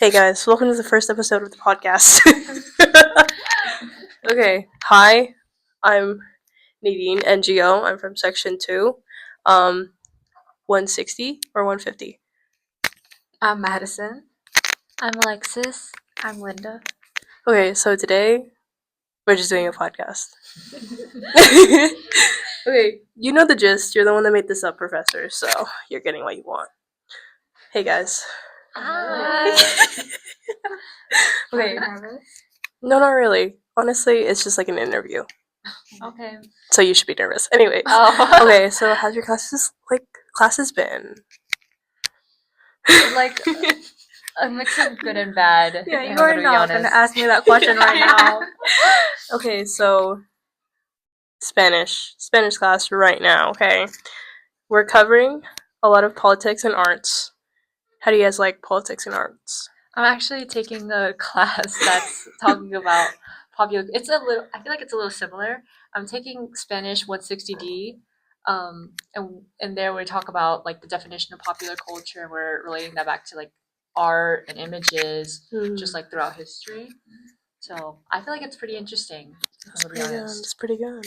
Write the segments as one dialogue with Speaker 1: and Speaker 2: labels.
Speaker 1: Hey guys, welcome to the first episode of the podcast. Okay, hi, I'm Nadine NGO. I'm from section 2, 160 or 150.
Speaker 2: I'm Madison. I'm Alexis. I'm Linda.
Speaker 1: Okay, so today we're just doing a podcast. Okay, you know the gist. You're the one that made this up, Professor, so you're getting what you want. Hey guys.
Speaker 2: Hi.
Speaker 1: Okay,
Speaker 2: Nervous?
Speaker 1: no, not really. Honestly, it's just like an interview.
Speaker 2: Okay.
Speaker 1: So you should be nervous. Anyways.
Speaker 2: Oh.
Speaker 1: Okay, so how's your classes been?
Speaker 2: Like a mix of good and bad.
Speaker 3: Yeah,
Speaker 2: if
Speaker 3: you
Speaker 2: I'm
Speaker 3: are
Speaker 2: be
Speaker 3: not going
Speaker 2: honest.
Speaker 3: to ask me that question right now.
Speaker 1: Okay, so Spanish class right now. Okay, we're covering a lot of politics and arts. How do you guys like politics and arts?
Speaker 2: I'm actually taking a class that's talking about popular. It's a little. I feel like it's a little similar. I'm taking Spanish 160D, and there we talk about like the definition of popular culture, and we're relating that back to like art and images, just like throughout history. So I feel like it's pretty interesting.
Speaker 1: It's
Speaker 2: To be
Speaker 1: pretty good.
Speaker 2: honest.
Speaker 1: It's pretty good.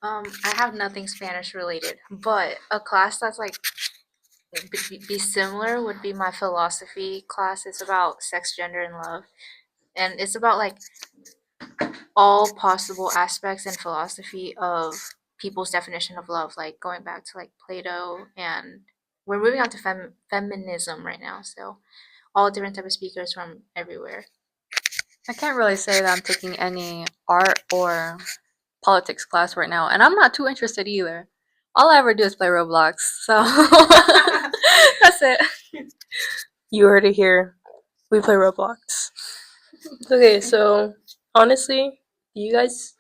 Speaker 3: I have nothing Spanish related, but a class that's like be similar would be my philosophy class. It's about sex, gender, and love, and it's about like all possible aspects in philosophy of people's definition of love, like going back to like Plato, and we're moving on to feminism right now. So all different type of speakers from everywhere.
Speaker 4: I can't really say that I'm taking any art or politics class right now, and I'm not too interested either. All I ever do is play Roblox, so that's it.
Speaker 1: You heard it here. We play Roblox. Okay, so honestly, do you guys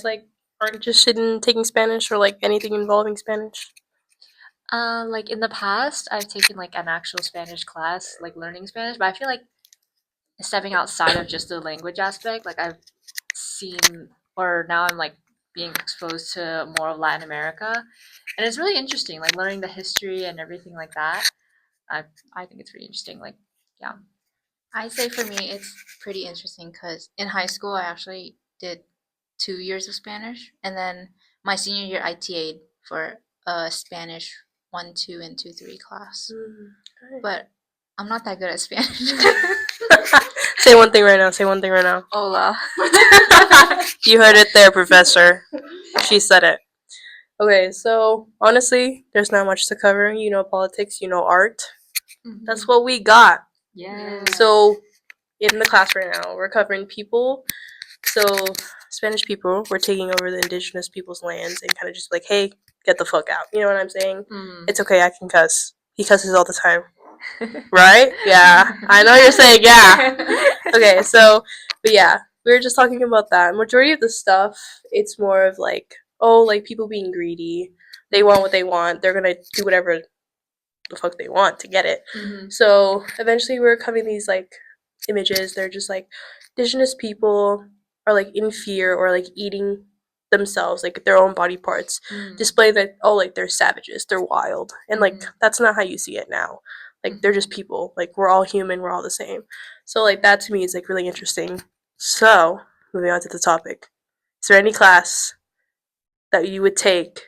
Speaker 1: like aren't interested in taking Spanish or like anything involving Spanish?
Speaker 2: Like in the past, I've taken like an actual Spanish class, like learning Spanish, but I feel like stepping outside of just the language aspect, like I've seen, or now I'm like being exposed to more of Latin America, and it's really interesting, like learning the history and everything like that. I think it's really interesting. Like, yeah.
Speaker 3: I say for me, it's pretty interesting because in high school, I actually did 2 years of Spanish, and then my senior year, I TA'd for a Spanish 1, 2, and 2, 3 class. But I'm not that good at Spanish.
Speaker 1: Say one thing right now. Say one thing right now.
Speaker 3: Hola.
Speaker 1: You heard it there, Professor. She said it. Okay, so honestly, there's not much to cover. You know politics, you know art. That's what we got.
Speaker 2: Yeah.
Speaker 1: So, in the class right now, we're covering people. So, Spanish people, we're taking over the indigenous people's lands and kind of just like, hey, get the fuck out. You know what I'm saying? It's okay, I can cuss. He cusses all the time. Right? Yeah. I know you're saying yeah. Okay, so, but yeah, we were just talking about that. Majority of the stuff, it's more of like, oh, like people being greedy. They want what they want. They're gonna do whatever the fuck they want to get it. So eventually, we're covering these like images. They're just like indigenous people are like in fear or like eating themselves, like their own body parts, display that oh, like they're savages, they're wild, and like that's not how you see it now. Like they're just people. Like we're all human. We're all the same. So like that to me is like really interesting. So moving on to the topic. Is there any class that you would take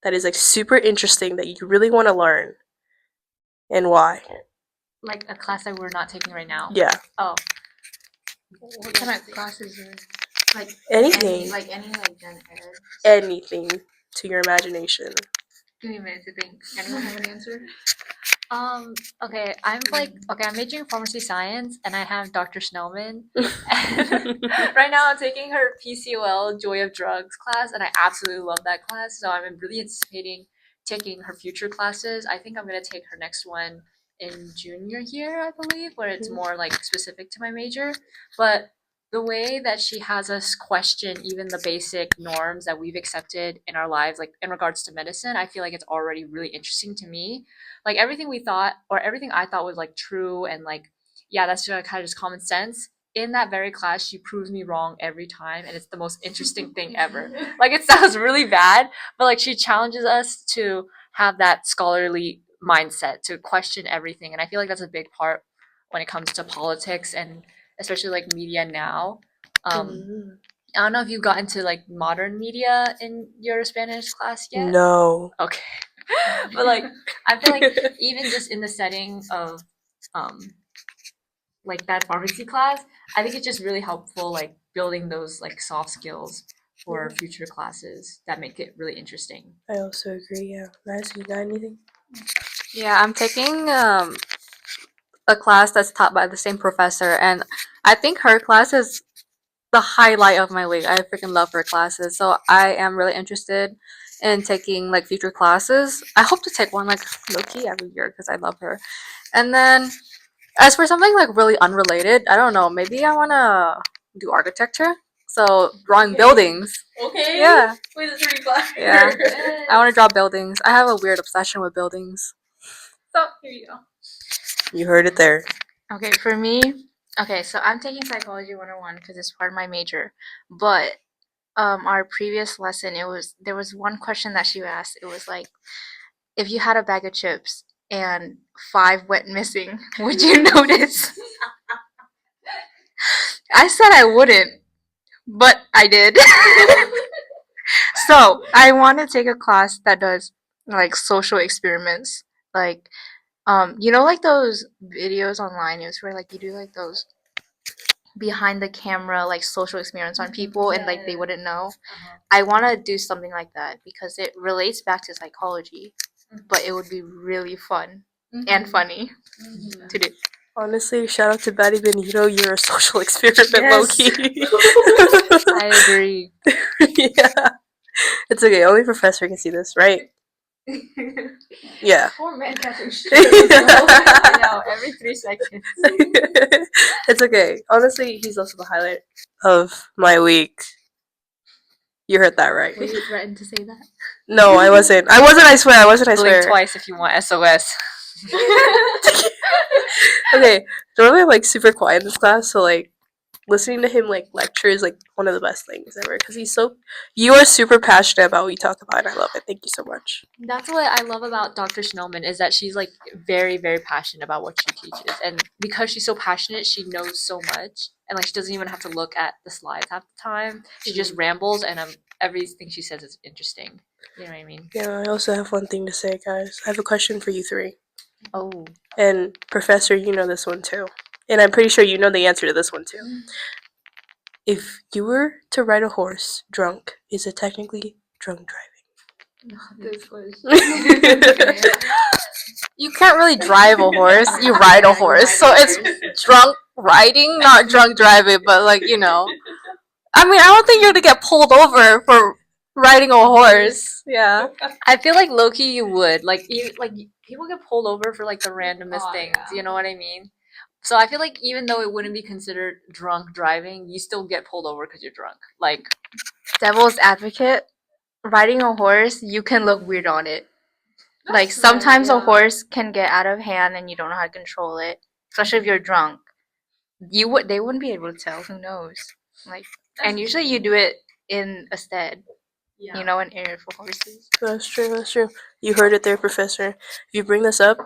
Speaker 1: that is like super interesting that you really want to learn, and why?
Speaker 2: Like a class that we're not taking right now.
Speaker 1: Yeah.
Speaker 2: Oh.
Speaker 3: What kind of classes are like
Speaker 1: Anything.
Speaker 3: any gen ed?
Speaker 1: Anything to your imagination.
Speaker 3: Give me a minute to think. Anyone have an answer?
Speaker 2: Okay, I'm majoring in pharmacy science, and I have Dr. Snellman. And right now, I'm taking her PCOL Joy of Drugs class, and I absolutely love that class. So I'm really anticipating taking her future classes. I think I'm gonna take her next one in junior year, I believe, where it's more like specific to my major. But the way that she has us question even the basic norms that we've accepted in our lives, like in regards to medicine, I feel like it's already really interesting to me. Like everything we thought, or everything I thought was like true and like, yeah, that's just kind of just common sense. In that very class, she proves me wrong every time, and it's the most interesting thing ever. Like it sounds really bad, but like she challenges us to have that scholarly mindset to question everything, and I feel like that's a big part when it comes to politics and especially like media now.
Speaker 1: Mm.
Speaker 2: I don't know if you got into like modern media in your Spanish class yet.
Speaker 1: No.
Speaker 2: Okay. But like I feel like even just in the setting of um like that pharmacy class, I think it's just really helpful like building those like soft skills for future classes that make it really interesting.
Speaker 1: I also agree. Yeah. Nice. You got anything?
Speaker 4: Yeah, I'm taking a class that's taught by the same professor, and I think her class is the highlight of my week. I freaking love her classes, so I am really interested in taking like future classes. I hope to take one like low-key every year because I love her. And then as for something like really unrelated, I don't know, maybe I wanna do architecture. So drawing buildings.
Speaker 1: Okay.
Speaker 4: Yeah.
Speaker 1: Wait, that's pretty fun.
Speaker 4: Yeah. I wanna draw buildings. I have a weird obsession with buildings. So here you go.
Speaker 1: You heard it there.
Speaker 3: Okay, for me, okay, so I'm taking psychology 101 because it's part of my major. But our previous lesson, there was one question that she asked. It was like, if you had a bag of chips and 5 went missing, would you notice? I said I wouldn't, but I did. So I want to take a class that does like social experiments, like you know, like those videos online. It was where like you do like those behind the camera like social experiments on people and like they wouldn't know. I want to do something like that because it relates back to psychology, but it would be really fun and funny to do.
Speaker 1: Honestly, shout out to Batty Benito. You're a social experiment,
Speaker 3: Yes.
Speaker 1: low-key.
Speaker 2: I agree.
Speaker 1: Yeah. It's okay. Only professor can see this, right? Yeah.
Speaker 2: Poor man catching I know, every 3 seconds.
Speaker 1: It's okay. Honestly, he's also the highlight of my week. You heard that right.
Speaker 3: Were you threatened to say that?
Speaker 1: No, I wasn't. I swear. I
Speaker 2: Blink
Speaker 1: swear.
Speaker 2: twice if you want SOS.
Speaker 1: Okay. Normally I'm like super quiet in this class, so like listening to him like lecture is like one of the best things ever because you are super passionate about what you talk about, and I love it. Thank you so much.
Speaker 2: That's what I love about Dr. Schnellman is that she's like very, very passionate about what she teaches. And because she's so passionate, she knows so much. And like she doesn't even have to look at the slides half the time. She just rambles and everything she says is interesting. You know what I mean?
Speaker 1: Yeah, I also have one thing to say, guys. I have a question for you 3.
Speaker 2: Oh.
Speaker 1: And Professor, you know this one too. And I'm pretty sure you know the answer to this one too. If you were to ride a horse drunk, is it technically drunk driving?
Speaker 4: You can't really drive a horse. You ride a horse. So it's drunk riding, not drunk driving, but like, you know. I mean, I don't think you're gonna get pulled over for riding a horse. Yeah.
Speaker 2: I feel like low-key you would. Like people get pulled over for like the randomest things.
Speaker 4: yeah.
Speaker 2: You know what I mean? So I feel like even though it wouldn't be considered drunk driving, you still get pulled over because you're drunk. Like
Speaker 3: Devil's advocate, riding a horse, you can look weird on it. Like sometimes a horse can get out of hand and you don't know how to control it, especially if you're drunk. They wouldn't be able to tell. Who knows? Like, and usually you do it in a stead. You know, an area for horses.
Speaker 1: That's true. You heard it there, Professor. If you bring this up,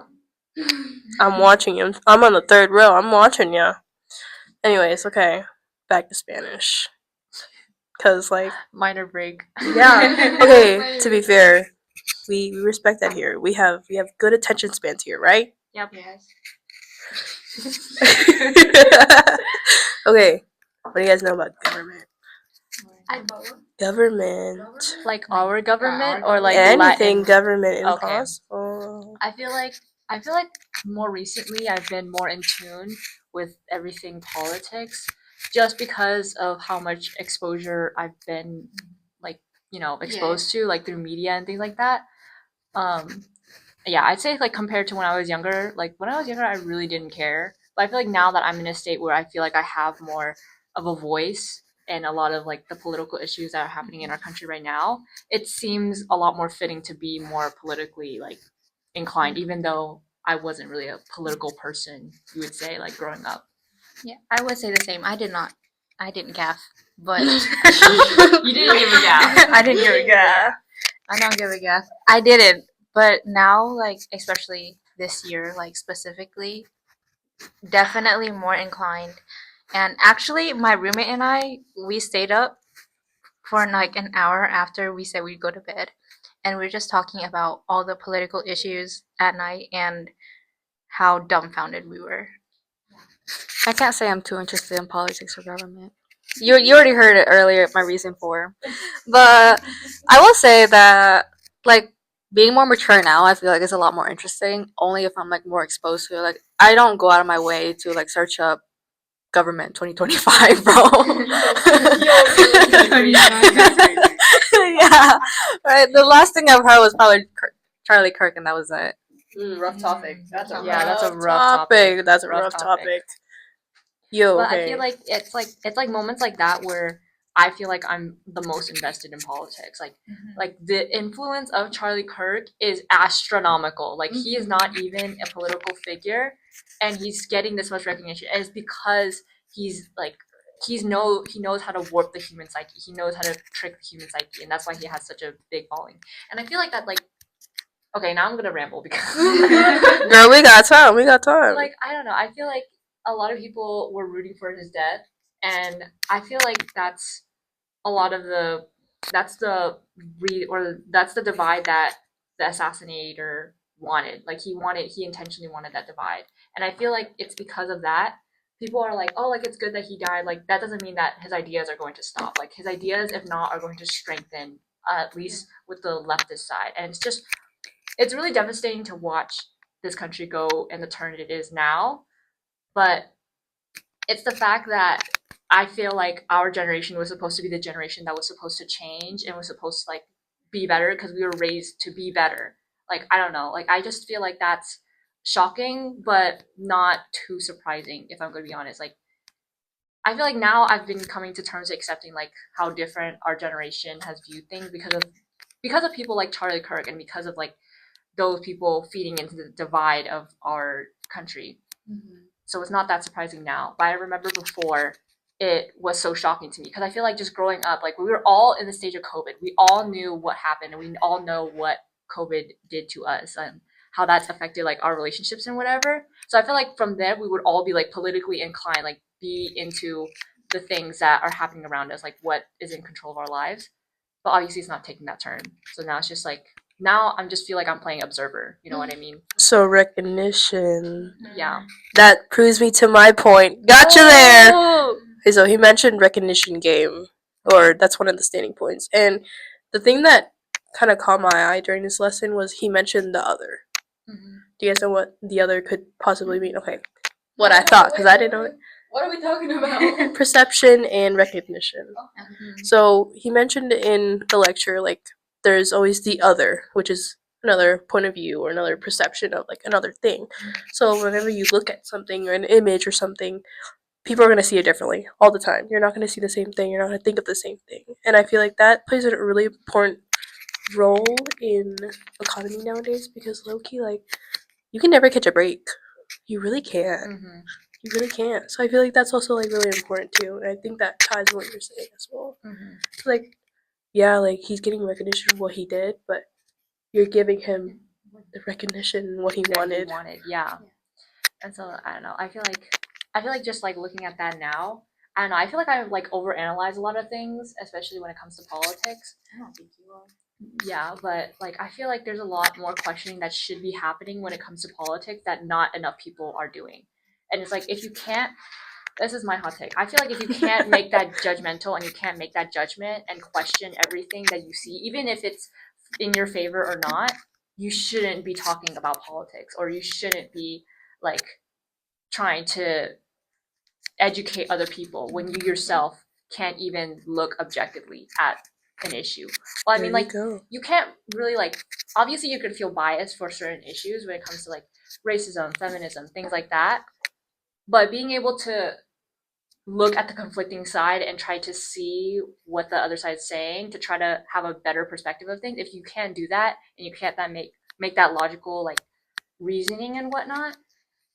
Speaker 1: I'm watching you. I'm on the 3rd row. I'm watching ya. Anyways, okay. Back to Spanish. Because, like,
Speaker 2: minor break.
Speaker 1: yeah. Okay, to be fair, we respect that here. We have good attention spans here, right?
Speaker 2: Yep.
Speaker 3: Yes.
Speaker 1: Okay. What do you guys know about government?
Speaker 2: I
Speaker 1: Government.
Speaker 2: like our government or like
Speaker 1: Anything
Speaker 2: Latin.
Speaker 1: government
Speaker 2: Okay.
Speaker 1: impossible.
Speaker 2: I feel like more recently I've been more in tune with everything politics, just because of how much exposure I've been like exposed to like through media and things like that. Yeah, I'd say like compared to when I was younger, I really didn't care. But I feel like now that I'm in a state where I feel like I have more of a voice and a lot of like the political issues that are happening in our country right now, it seems a lot more fitting to be more politically like inclined, even though I wasn't really a political person, you would say, like growing up.
Speaker 3: Yeah, I would say the same. I didn't gaff, but
Speaker 2: You didn't give a damn.
Speaker 3: I didn't give a gaff. I don't give a gaff. I didn't, but now, like especially this year, like specifically, definitely more inclined. And actually, my roommate and I, we stayed up for like an hour after we said we'd go to bed. And we were just talking about all the political issues at night and how dumbfounded we were.
Speaker 4: I can't say I'm too interested in politics or government. You already heard it earlier, my reason for. But I will say that like being more mature now, I feel like is a lot more interesting. Only if I'm like more exposed to it. Like I don't go out of my way to like search up government 2025, bro. Yeah, right. The last thing I've heard was probably Charlie Kirk, and that was it.
Speaker 1: Rough topic. That's a
Speaker 2: Yeah, that's a rough topic.
Speaker 1: That's a
Speaker 2: Rough
Speaker 1: rough
Speaker 2: topic.
Speaker 1: topic. Yo,
Speaker 2: But
Speaker 1: okay.
Speaker 2: I feel like it's like moments like that where I feel like I'm the most invested in politics. Like the influence of Charlie Kirk is astronomical. Like he is not even a political figure, and he's getting this much recognition. And it's because he's like he knows how to warp the human psyche. He knows how to trick the human psyche, and that's why he has such a big following. And I feel like that okay, now I'm gonna ramble because
Speaker 1: Girl, we got time. We got time.
Speaker 2: like I don't know. I feel like a lot of people were rooting for his death, and I feel like that's a lot of that's the divide that the assassinator wanted. Like he intentionally wanted that divide, and I feel like it's because of that. People are like, oh, like it's good that he died. Like that doesn't mean that his ideas are going to stop. Like his ideas, if not, are going to strengthen, at least with the leftist side. And it's really devastating to watch this country go in the turn it is now. But it's the fact that I feel like our generation was supposed to be the generation that was supposed to change and was supposed to like be better because we were raised to be better. Like I don't know, like I just feel like that's shocking, but not too surprising if I'm going to be honest. Like I feel like now I've been coming to terms with accepting like how different our generation has viewed things because of people like Charlie Kirk and because of like those people feeding into the divide of our country. So it's not that surprising now. But I remember before it was so shocking to me because I feel like just growing up, like we were all in the stage of COVID. We all knew what happened and we all know what COVID did to us and how that's affected like our relationships and whatever. So I feel like from there we would all be like politically inclined, like be into the things that are happening around us, like what is in control of our lives. But obviously it's not taking that turn. So now it's just like now I'm just feel like I'm playing observer. You know what I mean?
Speaker 1: So recognition.
Speaker 2: Yeah.
Speaker 1: That proves me to my point. Gotcha there.
Speaker 2: Oh!
Speaker 1: Okay, so he mentioned recognition game, or that's one of the standing points. And the thing that kind of caught my eye during this lesson was he mentioned the other. Do you guys know what the other could possibly mean? Okay, what I thought because I didn't know it.
Speaker 4: What are we talking about?
Speaker 1: Perception and recognition. So he mentioned in the lecture like there's always the other, which is another point of view or another perception of like another thing. So whenever you look at something or an image or something, people are going to see it differently all the time. You're not going to see the same thing. You're not going to think of the same thing. And I feel like that plays a really important role in economy nowadays because low-key, like, you can never catch a break. You really can't. You really can't. So I feel like that's also, like, really important, too. And I think that ties with what you're saying as well. So, like, yeah, like, he's getting recognition of what he did, but you're giving him the recognition what he wanted.
Speaker 2: Yeah. And so I don't know. I feel like just like looking at that now, I don't know. I feel like I like overanalyze a lot of things, especially when it comes to politics.
Speaker 3: I don't think you are.
Speaker 2: Yeah, but like I feel like there's a lot more questioning that should be happening when it comes to politics that not enough people are doing. And it's like if you can't, this is my hot take. I feel like if you can't make that judgmental and you can't make that judgment and question everything that you see, even if it's in your favor or not, you shouldn't be talking about politics or you shouldn't be like trying to educate other people when you yourself can't even look objectively at an issue. Well, I mean, like, you can't really, like, obviously you could feel biased for certain issues when it comes to, like, racism, feminism, things like that. But being able to look at the conflicting side and try to see what the other side's saying to try to have a better perspective of things, if you can't do that and you can't then make that logical, like, reasoning and whatnot,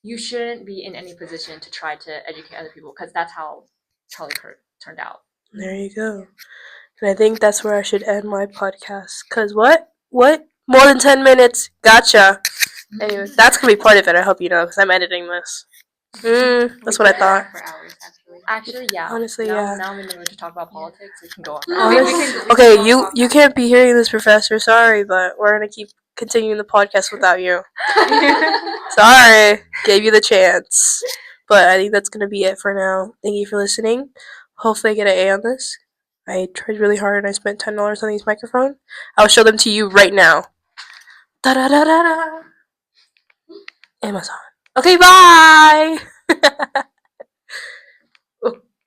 Speaker 2: you shouldn't be in any position to try to educate other people because that's how Charlie Kirk turned out.
Speaker 1: There you go. And I think that's where I should end my podcast. Because what? More than 10 minutes? Gotcha. Anyway, that's going to be part of it, I hope you know, because I'm editing this. That's what I thought.
Speaker 3: For hours, actually.
Speaker 2: Actually, yeah.
Speaker 1: Honestly,
Speaker 2: now,
Speaker 1: yeah.
Speaker 2: Now I'm in the mood to talk about politics. We can go on.
Speaker 1: Oh,
Speaker 3: We
Speaker 1: this-
Speaker 3: can
Speaker 1: Okay,
Speaker 3: all
Speaker 1: you
Speaker 3: talk
Speaker 1: you
Speaker 3: after.
Speaker 1: can't be hearing this, Professor. Sorry, but we're gonna keep continuing the podcast without you. Sorry, gave you the chance, but I think that's gonna be it for now. Thank you for listening. Hopefully, I get an A on this. I tried really hard and I spent $10 on these microphones. I'll show them to you right now. Da da da da da. Amazon. Okay, bye.